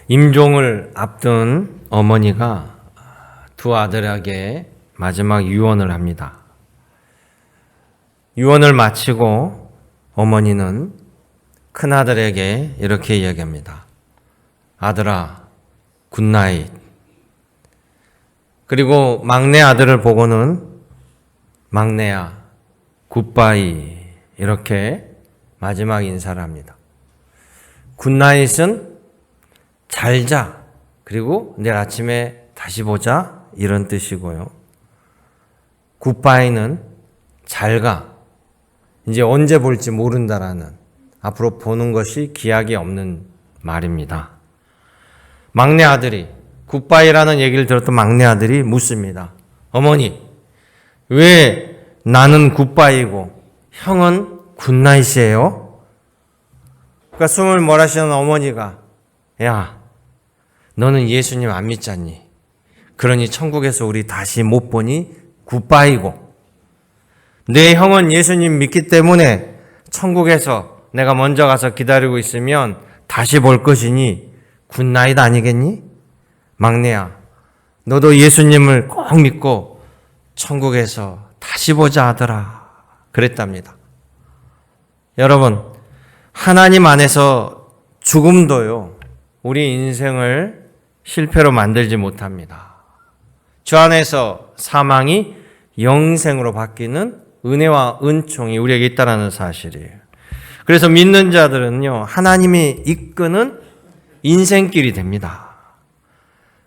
임종을 앞둔 어머니가 두 아들에게 마지막 유언을 합니다. 유언을 마치고 어머니는 큰아들에게 이렇게 이야기합니다. 아들아, 굿나잇. 그리고 막내 아들을 보고는 막내야, 굿바이. 이렇게 마지막 인사를 합니다. 굿나잇은 잘 자. 그리고 내일 아침에 다시 보자. 이런 뜻이고요. 굿바이는 잘 가. 이제 언제 볼지 모른다라는, 앞으로 보는 것이 기약이 없는 말입니다. 막내 아들이, 굿바이라는 얘기를 들었던 막내 아들이 묻습니다. 어머니, 왜 나는 굿바이고 형은 굿나잇이에요? 그러니까 숨을 몰아쉬는 어머니가, 야, 너는 예수님 안 믿잖니? 그러니 천국에서 우리 다시 못 보니 굿바이고, 내 형은 예수님 믿기 때문에 천국에서 내가 먼저 가서 기다리고 있으면 다시 볼 것이니 굿나잇 아니겠니? 막내야, 너도 예수님을 꼭 믿고 천국에서 다시 보자 하더라. 그랬답니다. 여러분, 하나님 안에서 죽음도요, 우리 인생을 실패로 만들지 못합니다. 주 안에서 사망이 영생으로 바뀌는 은혜와 은총이 우리에게 있다는 사실이에요. 그래서 믿는 자들은요, 하나님이 이끄는 인생길이 됩니다.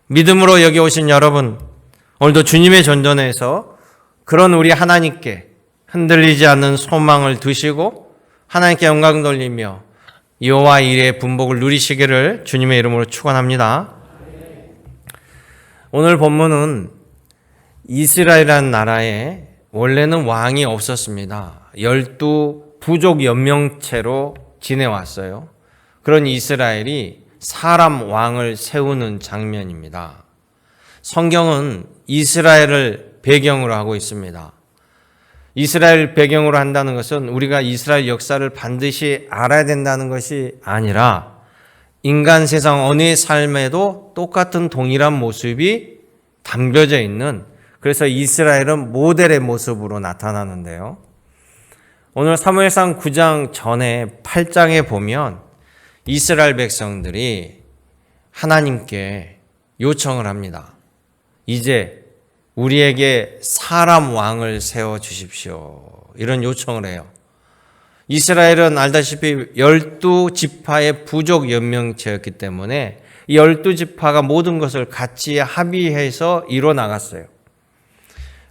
믿음으로 여기 오신 여러분, 오늘도 주님의 전전에서 그런 우리 하나님께 흔들리지 않는 소망을 두시고 하나님께 영광 돌리며 여호와 일의 분복을 누리시기를 주님의 이름으로 축원합니다. 오늘 본문은 이스라엘이라는 나라에 원래는 왕이 없었습니다. 12 부족 연명체로 지내왔어요. 그런 이스라엘이 사람 왕을 세우는 장면입니다. 성경은 이스라엘을 배경으로 하고 있습니다. 이스라엘 배경으로 한다는 것은 우리가 이스라엘 역사를 반드시 알아야 된다는 것이 아니라 인간 세상 어느 삶에도 똑같은 동일한 모습이 담겨져 있는, 그래서 이스라엘은 모델의 모습으로 나타나는데요. 오늘 사무엘상 9장 전에 8장에 보면 이스라엘 백성들이 하나님께 요청을 합니다. 이제 우리에게 사람 왕을 세워 주십시오. 이런 요청을 해요. 이스라엘은 알다시피 12지파의 부족 연명체였기 때문에 이 12지파가 모든 것을 같이 합의해서 이뤄 나갔어요.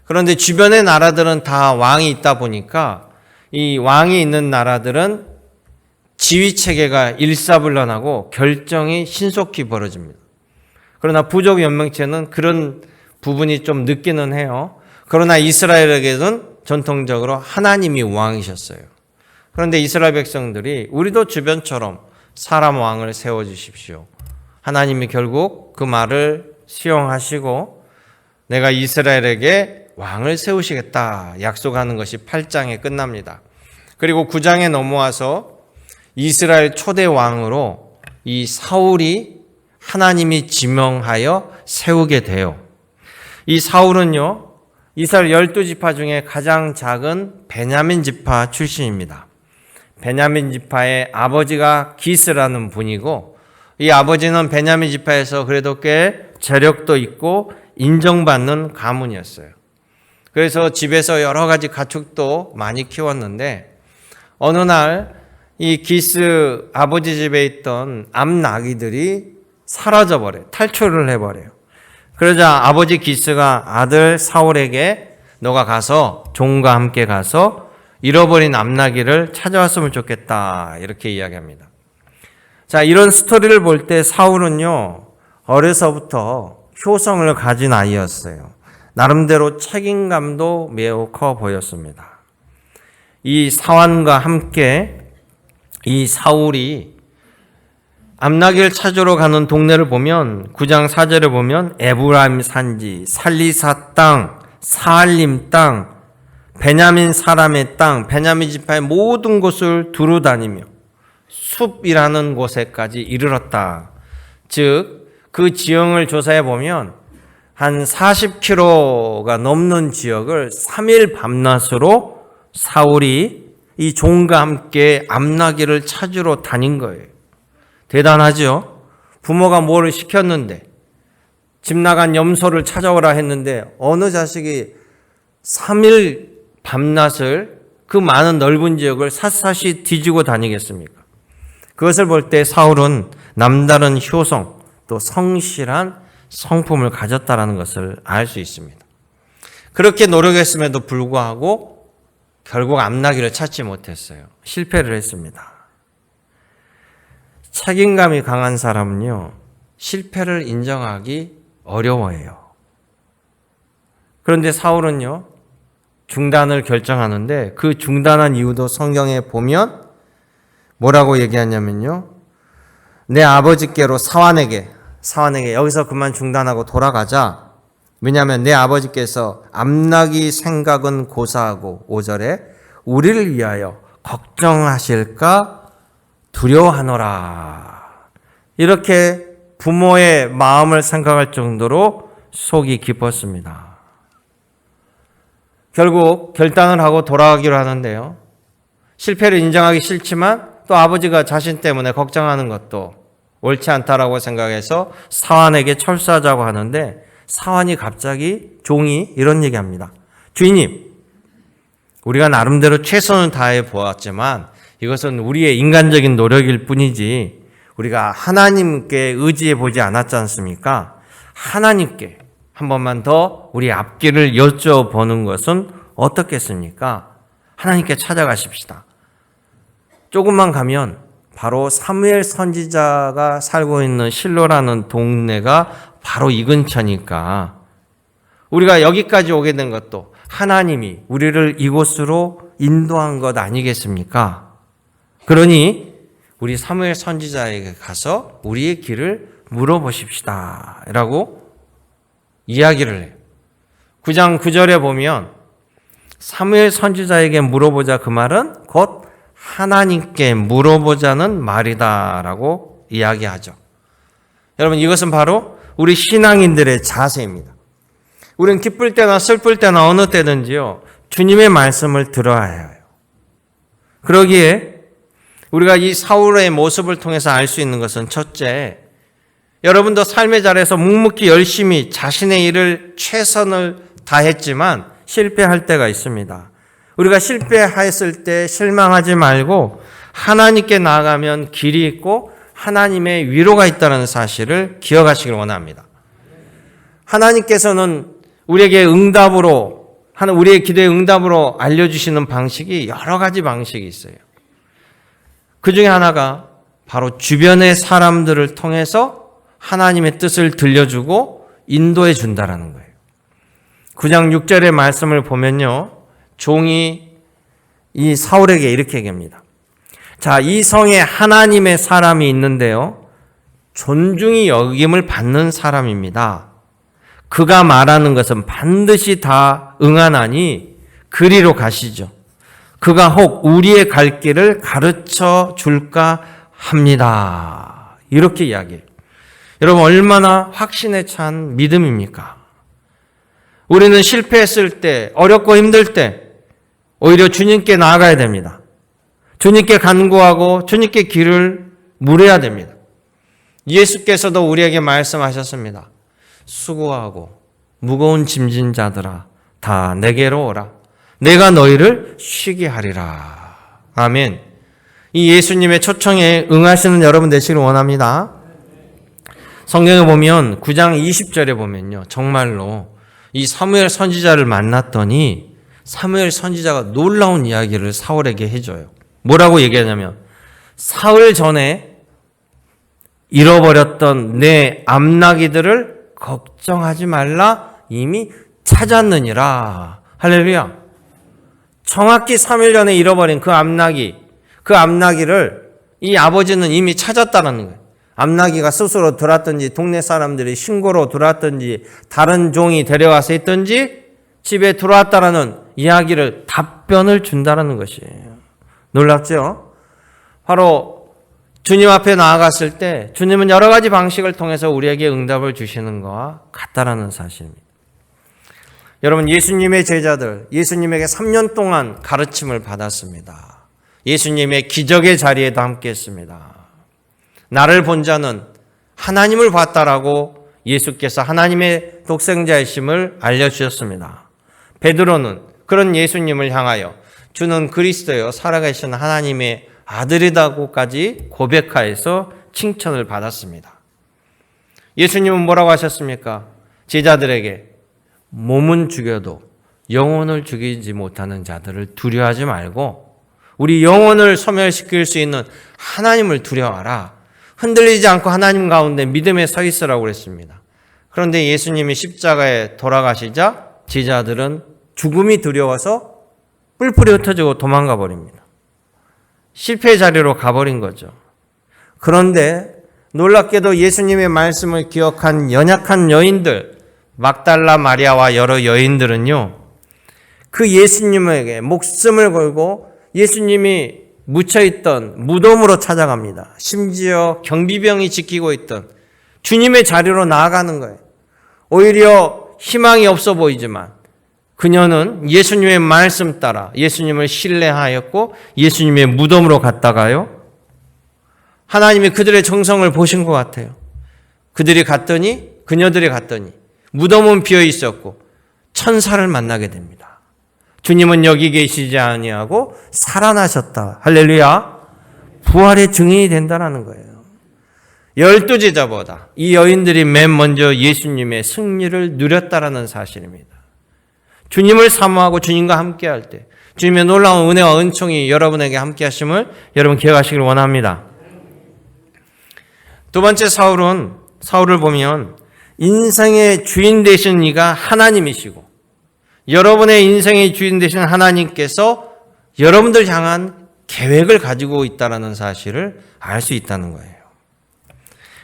그런데 주변의 나라들은 다 왕이 있다 보니까 이 왕이 있는 나라들은 지휘 체계가 일사불란하고 결정이 신속히 벌어집니다. 그러나 부족 연맹체는 그런 부분이 좀 늦기는 해요. 그러나 이스라엘에게는 전통적으로 하나님이 왕이셨어요. 그런데 이스라엘 백성들이 우리도 주변처럼 사람 왕을 세워주십시오. 하나님이 결국 그 말을 수용하시고 내가 이스라엘에게 왕을 세우시겠다 약속하는 것이 8장에 끝납니다. 그리고 9장에 넘어와서 이스라엘 초대 왕으로 이 사울이 하나님이 지명하여 세우게 돼요. 이 사울은요, 이스라엘 12지파 중에 가장 작은 베냐민 지파 출신입니다. 베냐민 지파의 아버지가 기스라는 분이고, 이 아버지는 베냐민 지파에서 그래도 꽤 재력도 있고 인정받는 가문이었어요. 그래서 집에서 여러 가지 가축도 많이 키웠는데 어느 날 이 기스 아버지 집에 있던 암나귀들이 사라져버려요. 탈출을 해버려요. 그러자 아버지 기스가 아들 사울에게 너가 가서 종과 함께 가서 잃어버린 암나귀를 찾아왔으면 좋겠다 이렇게 이야기합니다. 자, 이런 스토리를 볼 때 사울은요, 어려서부터 효성을 가진 아이였어요. 나름대로 책임감도 매우 커 보였습니다. 이 사환과 함께 이 사울이 암나귀를 찾으러 가는 동네를 보면 9장 4절에 보면 에브라임 산지, 살리사 땅, 사알림 땅, 베냐민 사람의 땅, 베냐민 지파의 모든 곳을 두루 다니며 숲이라는 곳에까지 이르렀다. 즉 그 지형을 조사해 보면 한 40km가 넘는 지역을 3일 밤낮으로 사울이 이 종과 함께 암나귀를 찾으러 다닌 거예요. 대단하죠? 부모가 뭐를 시켰는데, 집 나간 염소를 찾아오라 했는데 어느 자식이 3일 밤낮을 그 많은 넓은 지역을 샅샅이 뒤지고 다니겠습니까? 그것을 볼 때 사울은 남다른 효성 또 성실한 성품을 가졌다는 것을 알 수 있습니다. 그렇게 노력했음에도 불구하고 결국 암나귀를 찾지 못했어요. 실패를 했습니다. 책임감이 강한 사람은요, 실패를 인정하기 어려워해요. 그런데 사울은요, 중단을 결정하는데 그 중단한 이유도 성경에 보면 뭐라고 얘기하냐면요, 내 아버지께로 사환에게 여기서 그만 중단하고 돌아가자. 왜냐하면 내 아버지께서 암나귀 생각은 고사하고 5절에 우리를 위하여 걱정하실까 두려워하노라. 이렇게 부모의 마음을 생각할 정도로 속이 깊었습니다. 결국 결단을 하고 돌아가기로 하는데요, 실패를 인정하기 싫지만 또 아버지가 자신 때문에 걱정하는 것도 옳지 않다라고 생각해서 사환에게 철수하자고 하는데, 사환이 갑자기 종이 이런 얘기합니다. 주인님, 우리가 나름대로 최선을 다해 보았지만 이것은 우리의 인간적인 노력일 뿐이지 우리가 하나님께 의지해 보지 않았지 않습니까? 하나님께 한 번만 더 우리 앞길을 여쭤보는 것은 어떻겠습니까? 하나님께 찾아가십시다. 조금만 가면 바로 사무엘 선지자가 살고 있는 실로라는 동네가 바로 이 근처니까 우리가 여기까지 오게 된 것도 하나님이 우리를 이곳으로 인도한 것 아니겠습니까? 그러니 우리 사무엘 선지자에게 가서 우리의 길을 물어보십시다 라고 이야기를 해요. 9장 9절에 보면 사무엘 선지자에게 물어보자, 그 말은 곧 하나님께 물어보자는 말이다라고 이야기하죠. 여러분, 이것은 바로 우리 신앙인들의 자세입니다. 우리는 기쁠 때나 슬플 때나 어느 때든지요, 주님의 말씀을 들어야 해요. 그러기에 우리가 이 사울의 모습을 통해서 알 수 있는 것은, 첫째, 여러분도 삶의 자리에서 묵묵히 열심히 자신의 일을 최선을 다했지만 실패할 때가 있습니다. 우리가 실패했을 때 실망하지 말고 하나님께 나아가면 길이 있고 하나님의 위로가 있다는 사실을 기억하시길 원합니다. 하나님께서는 우리에게 우리의 기도의 응답으로 알려주시는 방식이 여러 가지 방식이 있어요. 그 중에 하나가 바로 주변의 사람들을 통해서 하나님의 뜻을 들려주고 인도해 준다라는 거예요. 9장 6절의 말씀을 보면요, 종이 이 사울에게 이렇게 얘기합니다. 자, 이 성에 하나님의 사람이 있는데요, 존중이 여김을 받는 사람입니다. 그가 말하는 것은 반드시 다 응하나니 그리로 가시죠. 그가 혹 우리의 갈 길을 가르쳐 줄까 합니다. 이렇게 이야기해요. 여러분, 얼마나 확신에 찬 믿음입니까? 우리는 실패했을 때, 어렵고 힘들 때 오히려 주님께 나아가야 됩니다. 주님께 간구하고 주님께 길을 물어야 됩니다. 예수께서도 우리에게 말씀하셨습니다. 수고하고 무거운 짐진 자들아, 다 내게로 오라. 내가 너희를 쉬게 하리라. 아멘. 이 예수님의 초청에 응하시는 여러분 되시길 원합니다. 성경에 보면 9장 20절에 보면요, 정말로 이 사무엘 선지자를 만났더니 사무엘 선지자가 놀라운 이야기를 사울에게 해줘요. 뭐라고 얘기하냐면, 사흘 전에 잃어버렸던 내 암나귀들을 걱정하지 말라, 이미 찾았느니라. 할렐루야. 정확히 3일 전에 잃어버린 그 암나귀를 이 아버지는 이미 찾았다는 거예요. 암나귀가 스스로 들어왔든지 동네 사람들이 신고로 들어왔든지 다른 종이 데려와서 있든지 집에 들어왔다라는 이야기를, 답변을 준다는 것이에요. 놀랍죠? 바로 주님 앞에 나아갔을 때 주님은 여러 가지 방식을 통해서 우리에게 응답을 주시는 것과 같다라는 사실입니다. 여러분, 예수님의 제자들, 예수님에게 3년 동안 가르침을 받았습니다. 예수님의 기적의 자리에도 함께했습니다. 나를 본 자는 하나님을 봤다라고 예수께서 하나님의 독생자이심을 알려주셨습니다. 베드로는 그런 예수님을 향하여 주는 그리스도요 살아계신 하나님의 아들이다고까지 고백하여서 칭찬을 받았습니다. 예수님은 뭐라고 하셨습니까? 제자들에게 몸은 죽여도 영혼을 죽이지 못하는 자들을 두려워하지 말고 우리 영혼을 소멸시킬 수 있는 하나님을 두려워하라. 흔들리지 않고 하나님 가운데 믿음에 서 있으라고 그랬습니다. 그런데 예수님이 십자가에 돌아가시자 제자들은 죽음이 두려워서 뿔뿔이 흩어지고 도망가 버립니다. 실패의 자리로 가버린 거죠. 그런데 놀랍게도 예수님의 말씀을 기억한 연약한 여인들, 막달라 마리아와 여러 여인들은요, 그 예수님에게 목숨을 걸고 예수님이 묻혀있던 무덤으로 찾아갑니다. 심지어 경비병이 지키고 있던 주님의 자리로 나아가는 거예요. 오히려 희망이 없어 보이지만 그녀는 예수님의 말씀 따라 예수님을 신뢰하였고 예수님의 무덤으로 갔다가요, 하나님이 그들의 정성을 보신 것 같아요. 그녀들이 갔더니 무덤은 비어 있었고 천사를 만나게 됩니다. 주님은 여기 계시지 아니하고 살아나셨다. 할렐루야. 부활의 증인이 된다는 거예요. 12제자보다 이 여인들이 맨 먼저 예수님의 승리를 누렸다라는 사실입니다. 주님을 사모하고 주님과 함께할 때 주님의 놀라운 은혜와 은총이 여러분에게 함께 하심을 여러분 기억하시길 원합니다. 두 번째, 사울을 보면 인생의 주인 되신 이가 하나님이시고 여러분의 인생의 주인 되신 하나님께서 여러분들 향한 계획을 가지고 있다는 사실을 알 수 있다는 거예요.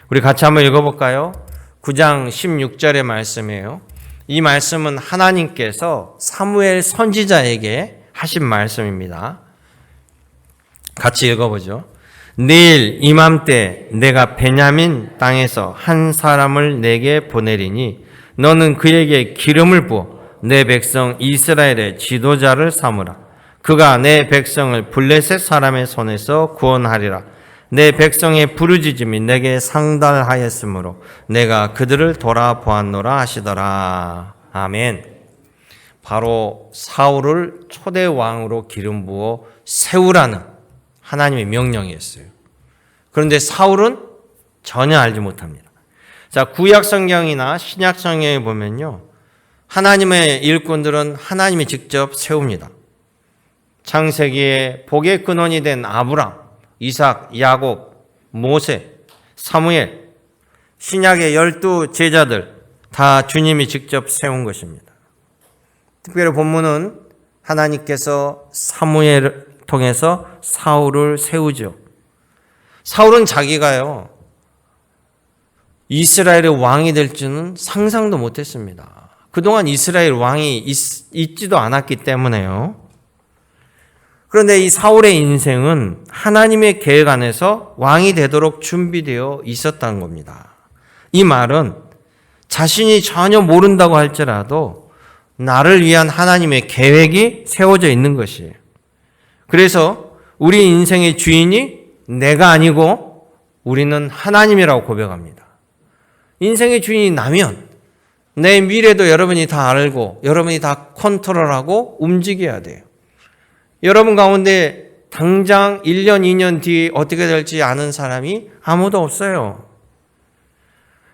우리 같이 한번 읽어볼까요? 9장 16절의 말씀이에요. 이 말씀은 하나님께서 사무엘 선지자에게 하신 말씀입니다. 같이 읽어보죠. 내일 이맘때 내가 베냐민 땅에서 한 사람을 내게 보내리니 너는 그에게 기름을 부어 내 백성 이스라엘의 지도자를 삼으라. 그가 내 백성을 블레셋 사람의 손에서 구원하리라. 내 백성의 부르짖음이 내게 상달하였으므로 내가 그들을 돌아보았노라 하시더라. 아멘. 바로 사울을 초대 왕으로 기름 부어 세우라는 하나님의 명령이었어요. 그런데 사울은 전혀 알지 못합니다. 자, 구약 성경이나 신약 성경에 보면요, 하나님의 일꾼들은 하나님이 직접 세웁니다. 창세기에 복의 근원이 된 아브람, 이삭, 야곱, 모세, 사무엘, 신약의 12제자들 다 주님이 직접 세운 것입니다. 특별히 본문은 하나님께서 사무엘을 통해서 사울을 세우죠. 사울은 자기가요, 이스라엘의 왕이 될 줄은 상상도 못했습니다. 그동안 이스라엘 왕이 있지도 않았기 때문에요. 그런데 이 사울의 인생은 하나님의 계획 안에서 왕이 되도록 준비되어 있었다는 겁니다. 이 말은 자신이 전혀 모른다고 할지라도 나를 위한 하나님의 계획이 세워져 있는 것이에요. 그래서 우리 인생의 주인이 내가 아니고 우리는 하나님이라고 고백합니다. 인생의 주인이 나면 내 미래도 여러분이 다 알고 여러분이 다 컨트롤하고 움직여야 돼요. 여러분 가운데 당장 1년, 2년 뒤 어떻게 될지 아는 사람이 아무도 없어요.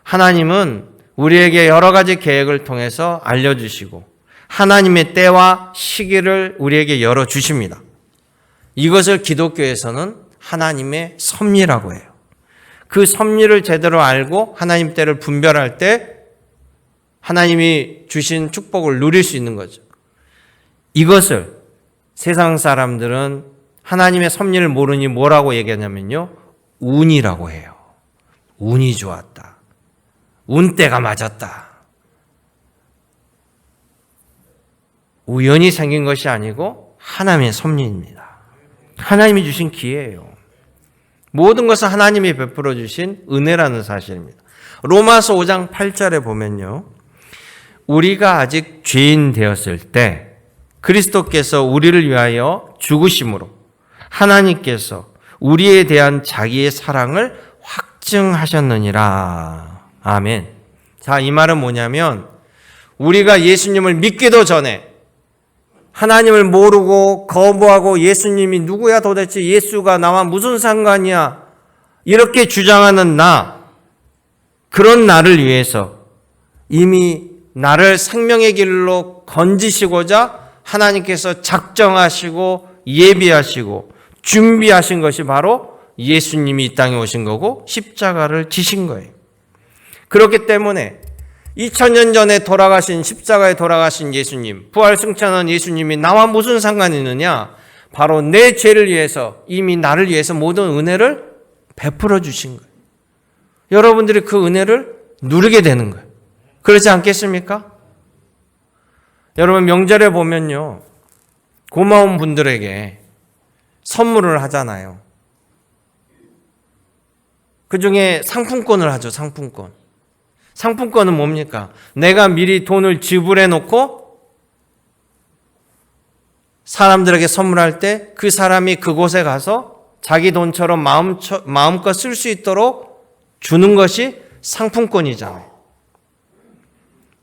하나님은 우리에게 여러 가지 계획을 통해서 알려주시고 하나님의 때와 시기를 우리에게 열어주십니다. 이것을 기독교에서는 하나님의 섭리라고 해요. 그 섭리를 제대로 알고 하나님 때를 분별할 때 하나님이 주신 축복을 누릴 수 있는 거죠. 이것을 세상 사람들은 하나님의 섭리를 모르니 뭐라고 얘기하냐면요, 운이라고 해요. 운이 좋았다. 운때가 맞았다. 우연히 생긴 것이 아니고 하나님의 섭리입니다. 하나님이 주신 기회예요. 모든 것은 하나님이 베풀어 주신 은혜라는 사실입니다. 로마서 5장 8절에 보면요. 우리가 아직 죄인 되었을 때 그리스도께서 우리를 위하여 죽으심으로 하나님께서 우리에 대한 자기의 사랑을 확증하셨느니라. 아멘. 자, 이 말은 뭐냐면 우리가 예수님을 믿기도 전에 하나님을 모르고 거부하고 예수님이 누구야 도대체, 예수가 나와 무슨 상관이야, 이렇게 주장하는 그런 나를 위해서 이미 나를 생명의 길로 건지시고자 하나님께서 작정하시고 예비하시고 준비하신 것이 바로 예수님이 이 땅에 오신 거고 십자가를 지신 거예요. 그렇기 때문에 2000년 전에 돌아가신, 십자가에 돌아가신 예수님, 부활 승천한 예수님이 나와 무슨 상관이 있느냐? 바로 내 죄를 위해서, 이미 나를 위해서 모든 은혜를 베풀어 주신 거예요. 여러분들이 그 은혜를 누리게 되는 거예요. 그렇지 않겠습니까? 여러분, 명절에 보면요, 고마운 분들에게 선물을 하잖아요. 그 중에 상품권을 하죠, 상품권. 상품권은 뭡니까? 내가 미리 돈을 지불해 놓고 사람들에게 선물할 때 그 사람이 그곳에 가서 자기 돈처럼 마음껏 쓸 수 있도록 주는 것이 상품권이잖아요.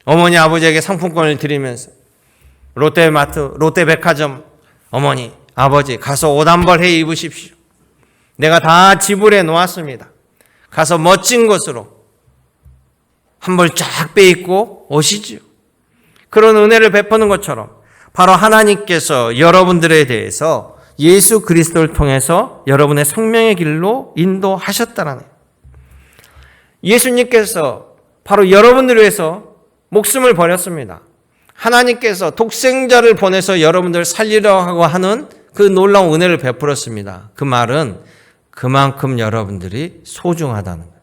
어머니, 아버지에게 상품권을 드리면서 롯데마트, 롯데백화점, 어머니, 아버지 가서 옷 한 벌 해 입으십시오. 내가 다 지불해 놓았습니다. 가서 멋진 곳으로 한 벌 쫙 빼입고 오시지요. 그런 은혜를 베푸는 것처럼 바로 하나님께서 여러분들에 대해서 예수 그리스도를 통해서 여러분의 생명의 길로 인도하셨다라는 거예요. 예수님께서 바로 여러분들을 위해서 목숨을 버렸습니다. 하나님께서 독생자를 보내서 여러분들을 살리려고 하는 그 놀라운 은혜를 베풀었습니다. 그 말은 그만큼 여러분들이 소중하다는 거예요.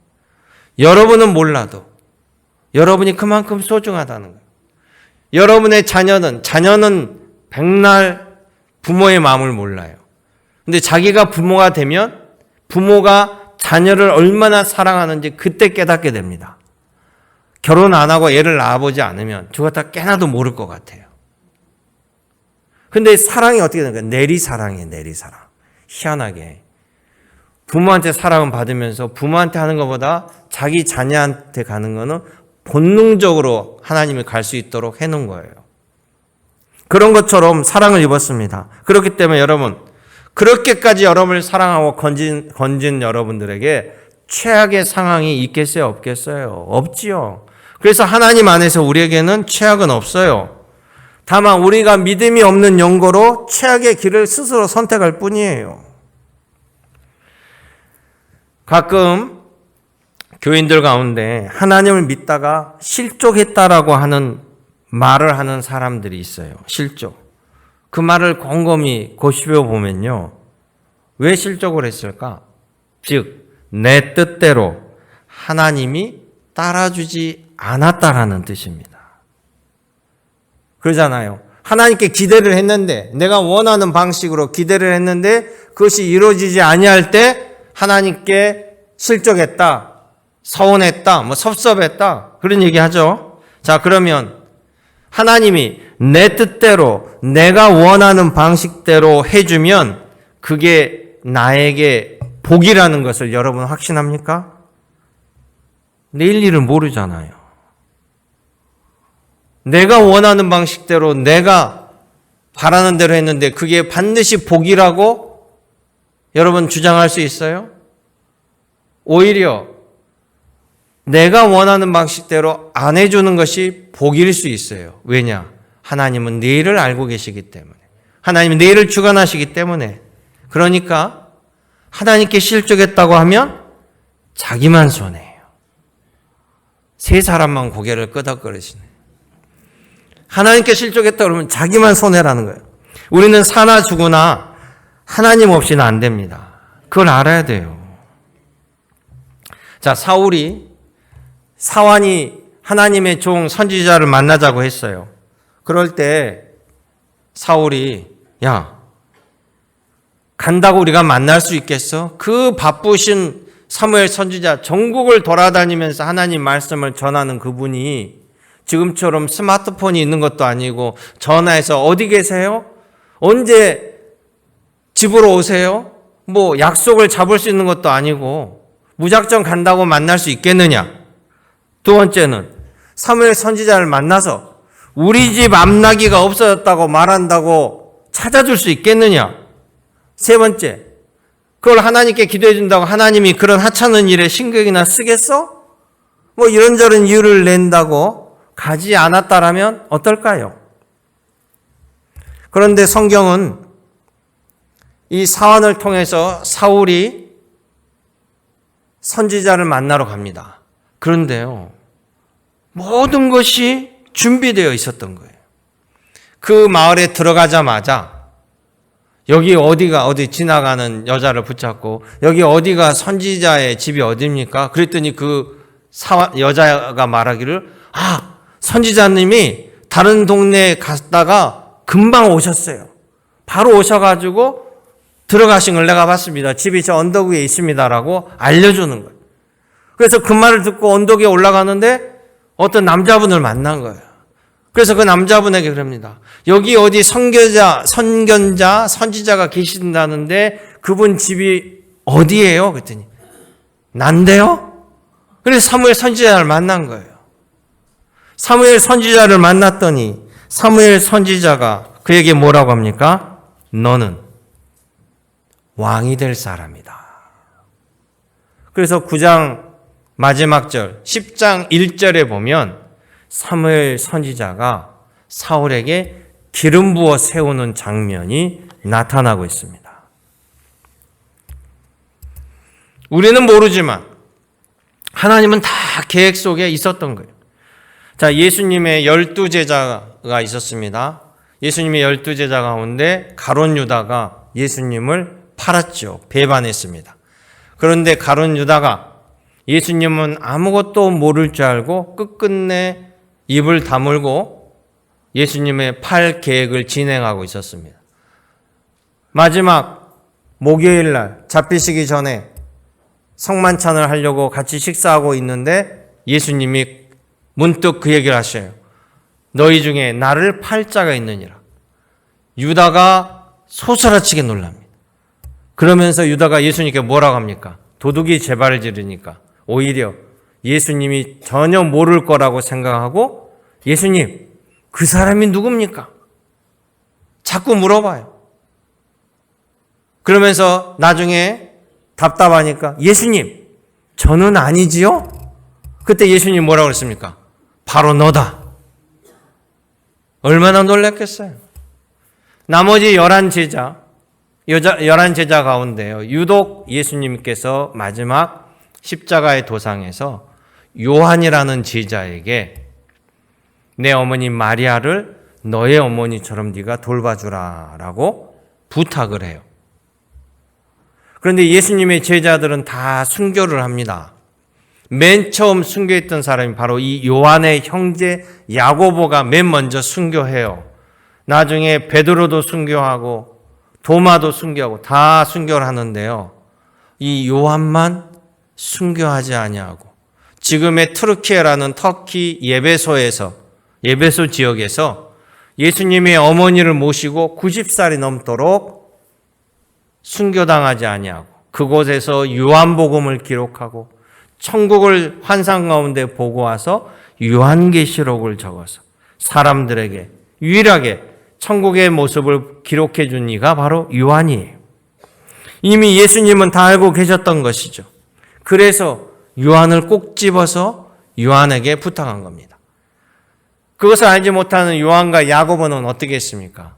여러분은 몰라도 여러분이 그만큼 소중하다는 거예요. 여러분의 자녀는 백날 부모의 마음을 몰라요. 근데 자기가 부모가 되면 부모가 자녀를 얼마나 사랑하는지 그때 깨닫게 됩니다. 결혼 안 하고 애를 낳아보지 않으면 죽었다 깨나도 모를 것 같아요. 근데 사랑이 어떻게 되는 거예요? 내리사랑이에요, 내리사랑. 희한하게. 부모한테 사랑은 받으면서 부모한테 하는 것보다 자기 자녀한테 가는 거는 본능적으로 하나님이 갈 수 있도록 해놓은 거예요. 그런 것처럼 사랑을 입었습니다. 그렇기 때문에 여러분, 그렇게까지 여러분을 사랑하고 건진 여러분들에게 최악의 상황이 있겠어요? 없겠어요? 없지요. 그래서 하나님 안에서 우리에게는 최악은 없어요. 다만 우리가 믿음이 없는 영고로 최악의 길을 스스로 선택할 뿐이에요. 가끔 교인들 가운데 하나님을 믿다가 실족했다라고 하는 말을 하는 사람들이 있어요. 실족. 그 말을 곰곰이 고집해 보면요. 왜 실족을 했을까? 즉, 내 뜻대로 하나님이 따라주지 않았다라는 뜻입니다. 그러잖아요. 하나님께 기대를 했는데, 내가 원하는 방식으로 기대를 했는데 그것이 이루어지지 아니할 때 하나님께 실족했다, 서운했다, 섭섭했다, 그런 얘기 하죠. 자, 그러면 하나님이 내 뜻대로 내가 원하는 방식대로 해주면 그게 나에게 복이라는 것을 여러분 확신합니까? 내일 일을 모르잖아요. 내가 원하는 방식대로 내가 바라는 대로 했는데 그게 반드시 복이라고 여러분 주장할 수 있어요? 오히려 내가 원하는 방식대로 안 해주는 것이 복일 수 있어요. 왜냐? 하나님은 내일을 알고 계시기 때문에. 하나님은 내일을 주관하시기 때문에. 그러니까 하나님께 실족했다고 하면 자기만 손해예요. 세 사람만 고개를 끄덕거리시네. 하나님께 실족했다 그러면 자기만 손해라는 거예요. 우리는 사나 죽으나 하나님 없이는 안 됩니다. 그걸 알아야 돼요. 자, 사완이 하나님의 종 선지자를 만나자고 했어요. 그럴 때 사울이, 야, 간다고 우리가 만날 수 있겠어? 그 바쁘신 사무엘 선지자, 전국을 돌아다니면서 하나님 말씀을 전하는 그분이 지금처럼 스마트폰이 있는 것도 아니고 전화해서 어디 계세요? 언제 집으로 오세요? 뭐 약속을 잡을 수 있는 것도 아니고 무작정 간다고 만날 수 있겠느냐? 두 번째는 사무엘 선지자를 만나서 우리 집 암나기가 없어졌다고 말한다고 찾아줄 수 있겠느냐? 세 번째, 그걸 하나님께 기도해 준다고 하나님이 그런 하찮은 일에 신경이나 쓰겠어? 뭐 이런저런 이유를 낸다고 가지 않았다라면 어떨까요? 그런데 성경은 이 사안을 통해서 사울이 선지자를 만나러 갑니다. 그런데요, 모든 것이 준비되어 있었던 거예요. 그 마을에 들어가자마자 여기 어디 지나가는 여자를 붙잡고 여기 어디가 선지자의 집이 어디입니까? 그랬더니 그 여자가 말하기를 선지자님이 다른 동네에 갔다가 금방 오셨어요. 바로 오셔가지고 들어가신 걸 내가 봤습니다. 집이 저 언덕 위에 있습니다라고 알려주는 거예요. 그래서 그 말을 듣고 언덕 위에 올라가는데 어떤 남자분을 만난 거예요. 그래서 그 남자분에게 그럽니다. 여기 어디 선지자가 계신다는데 그분 집이 어디예요? 그랬더니 난데요? 그래서 사무엘 선지자를 만난 거예요. 사무엘 선지자를 만났더니 사무엘 선지자가 그에게 뭐라고 합니까? 너는 왕이 될 사람이다. 그래서 9장 마지막 절 10장 1절에 보면 사무엘 선지자가 사울에게 기름 부어 세우는 장면이 나타나고 있습니다. 우리는 모르지만 하나님은 다 계획 속에 있었던 거예요. 자, 예수님의 12제자가 있었습니다. 예수님의 12제자 가운데 가룟 유다가 예수님을 팔았죠. 배반했습니다. 그런데 가룟 유다가 예수님은 아무것도 모를 줄 알고 끝끝내 입을 다물고 예수님의 팔 계획을 진행하고 있었습니다. 마지막 목요일 날 잡히시기 전에 성만찬을 하려고 같이 식사하고 있는데 예수님이 문득 그 얘기를 하셔요. 너희 중에 나를 팔 자가 있느니라. 유다가 소스라치게 놀랍니다. 그러면서 유다가 예수님께 뭐라고 합니까? 도둑이 재발을 지르니까 오히려 예수님이 전혀 모를 거라고 생각하고 예수님, 그 사람이 누굽니까? 자꾸 물어봐요. 그러면서 나중에 답답하니까 예수님, 저는 아니지요? 그때 예수님 뭐라고 그랬습니까? 바로 너다. 얼마나 놀랐겠어요. 나머지 11제자 가운데요. 유독 예수님께서 마지막 십자가의 도상에서 요한이라는 제자에게 내 어머니 마리아를 너의 어머니처럼 네가 돌봐주라라고 부탁을 해요. 그런데 예수님의 제자들은 다 순교를 합니다. 맨 처음 순교했던 사람이 바로 이 요한의 형제 야고보가 맨 먼저 순교해요. 나중에 베드로도 순교하고 도마도 순교하고 다 순교를 하는데요. 이 요한만 순교하지 아니하고 지금의 트루키에라는 터키 예베소 지역에서 예수님의 어머니를 모시고 90살이 넘도록 순교당하지 아니하고 그곳에서 요한복음을 기록하고 천국을 환상 가운데 보고 와서 요한계시록을 적어서 사람들에게 유일하게 천국의 모습을 기록해 준 이가 바로 요한이에요. 이미 예수님은 다 알고 계셨던 것이죠. 그래서 요한을 꼭 집어서 요한에게 부탁한 겁니다. 그것을 알지 못하는 요한과 야고보는 어떻게 했습니까?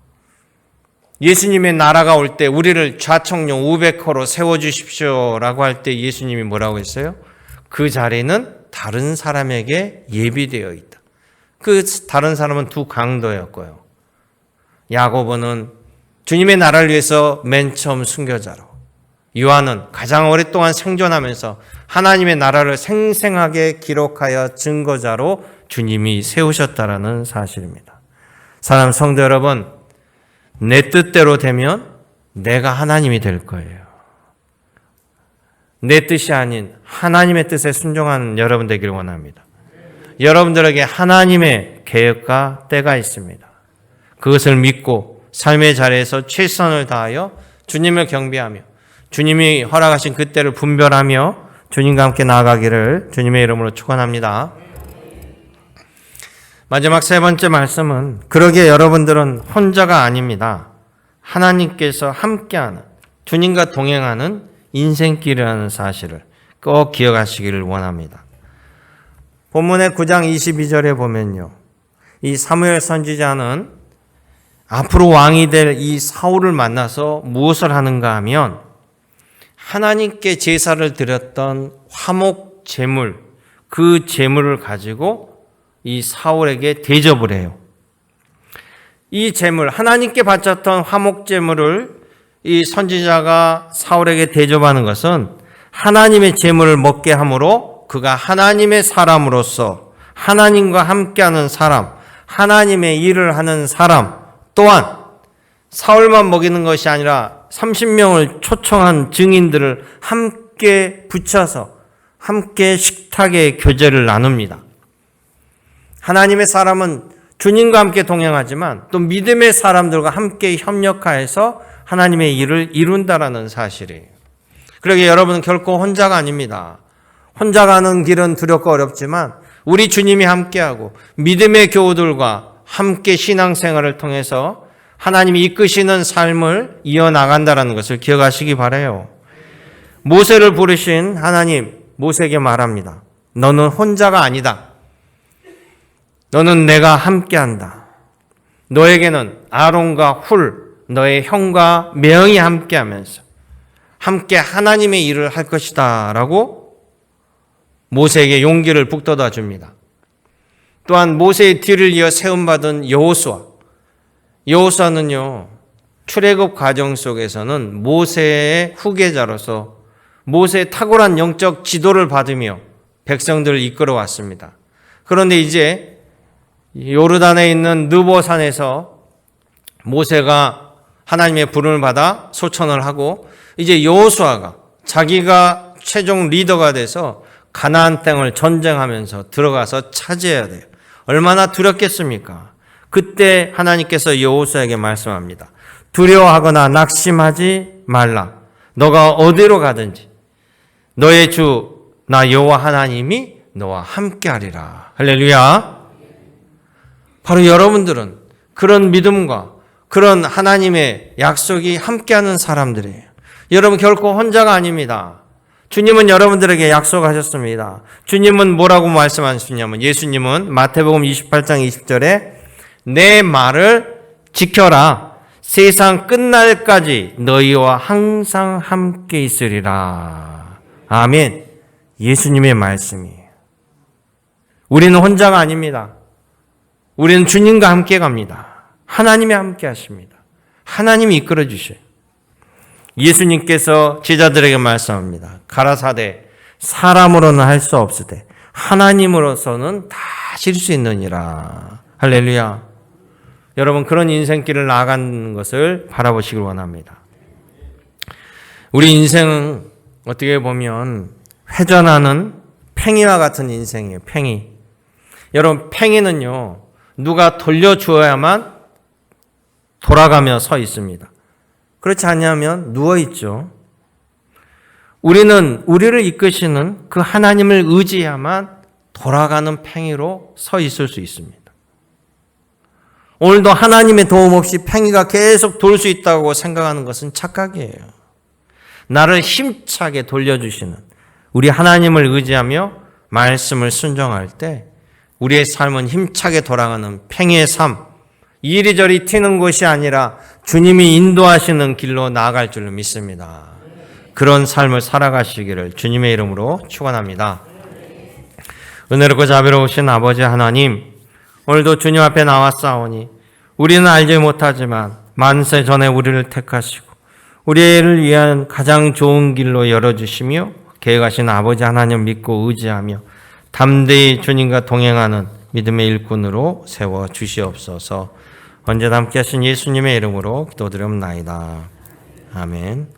예수님의 나라가 올 때 우리를 좌청룡 우베커로 세워주십시오라고 할 때 예수님이 뭐라고 했어요? 그 자리는 다른 사람에게 예비되어 있다. 그 다른 사람은 두 강도였고요. 야고보는 주님의 나라를 위해서 맨 처음 순교자로, 요한은 가장 오랫동안 생존하면서 하나님의 나라를 생생하게 기록하여 증거자로 주님이 세우셨다라는 사실입니다. 사랑하는 성도 여러분, 내 뜻대로 되면 내가 하나님이 될 거예요. 내 뜻이 아닌 하나님의 뜻에 순종하는 여러분 되기를 원합니다. 여러분들에게 하나님의 계획과 때가 있습니다. 그것을 믿고 삶의 자리에서 최선을 다하여 주님을 경배하며 주님이 허락하신 그 때를 분별하며 주님과 함께 나아가기를 주님의 이름으로 축원합니다. 마지막 세 번째 말씀은 그러기에 여러분들은 혼자가 아닙니다. 하나님께서 함께하는 주님과 동행하는 인생길이라는 사실을 꼭 기억하시기를 원합니다. 본문의 9장 22절에 보면요. 이 사무엘 선지자는 앞으로 왕이 될 이 사울을 만나서 무엇을 하는가 하면 하나님께 제사를 드렸던 화목 제물, 그 제물을 가지고 이 사울에게 대접을 해요. 이 제물, 하나님께 바쳤던 화목 제물을 이 선지자가 사울에게 대접하는 것은 하나님의 제물을 먹게 함으로 그가 하나님의 사람으로서 하나님과 함께하는 사람, 하나님의 일을 하는 사람, 또한 사울만 먹이는 것이 아니라 30명을 초청한 증인들을 함께 붙여서 함께 식탁의 교제를 나눕니다. 하나님의 사람은 주님과 함께 동행하지만 또 믿음의 사람들과 함께 협력하여서 하나님의 일을 이룬다라는 사실이에요. 그러기에 여러분은 결코 혼자가 아닙니다. 혼자 가는 길은 두렵고 어렵지만 우리 주님이 함께하고 믿음의 교우들과 함께 신앙생활을 통해서 하나님이 이끄시는 삶을 이어나간다는 것을 기억하시기 바라요. 모세를 부르신 하나님, 모세에게 말합니다. 너는 혼자가 아니다. 너는 내가 함께한다. 너에게는 아론과 훌, 너의 형과 매형이 함께하면서 함께 하나님의 일을 할 것이다 라고 모세에게 용기를 북돋아 줍니다. 또한 모세의 뒤를 이어 세움받은 여호수아는요, 출애굽 과정 속에서는 모세의 후계자로서 모세의 탁월한 영적 지도를 받으며 백성들을 이끌어 왔습니다. 그런데 이제 요르단에 있는 느보산에서 모세가 하나님의 부름을 받아 소천을 하고 이제 여호수아가 자기가 최종 리더가 돼서 가나안 땅을 전쟁하면서 들어가서 차지해야 돼요. 얼마나 두렵겠습니까? 그때 하나님께서 여호수아에게 말씀합니다. 두려워하거나 낙심하지 말라. 너가 어디로 가든지 너의 주 나 여호와 하나님이 너와 함께하리라. 할렐루야. 바로 여러분들은 그런 믿음과 그런 하나님의 약속이 함께하는 사람들이에요. 여러분 결코 혼자가 아닙니다. 주님은 여러분들에게 약속하셨습니다. 주님은 뭐라고 말씀하셨냐면 예수님은 마태복음 28장 20절에 내 말을 지켜라. 세상 끝날까지 너희와 항상 함께 있으리라. 아멘. 예수님의 말씀이에요. 우리는 혼자가 아닙니다. 우리는 주님과 함께 갑니다. 하나님이 함께 하십니다. 하나님이 이끌어 주셔요. 예수님께서 제자들에게 말씀합니다. 가라사대 사람으로는 할 수 없으되 하나님으로서는 다 하실 수 있느니라. 할렐루야. 여러분 그런 인생길을 나아가는 것을 바라보시길 원합니다. 우리 인생은 어떻게 보면 회전하는 팽이와 같은 인생이에요. 팽이. 여러분 팽이는요. 누가 돌려주어야만 돌아가며 서 있습니다. 그렇지 않냐면 누워있죠. 우리는 우리를 이끄시는 그 하나님을 의지해야만 돌아가는 팽이로 서 있을 수 있습니다. 오늘도 하나님의 도움 없이 팽이가 계속 돌 수 있다고 생각하는 것은 착각이에요. 나를 힘차게 돌려주시는 우리 하나님을 의지하며 말씀을 순종할 때 우리의 삶은 힘차게 돌아가는 팽이의 삶, 이리저리 튀는 것이 아니라 주님이 인도하시는 길로 나아갈 줄로 믿습니다. 그런 삶을 살아가시기를 주님의 이름으로 축원합니다. 은혜롭고 자비로우신 아버지 하나님, 오늘도 주님 앞에 나왔사오니 우리는 알지 못하지만 만세 전에 우리를 택하시고 우리를 위한 가장 좋은 길로 열어주시며 계획하신 아버지 하나님 믿고 의지하며 담대히 주님과 동행하는 믿음의 일꾼으로 세워주시옵소서. 언제나 함께 하신 예수님의 이름으로 기도드립나이다. 아멘.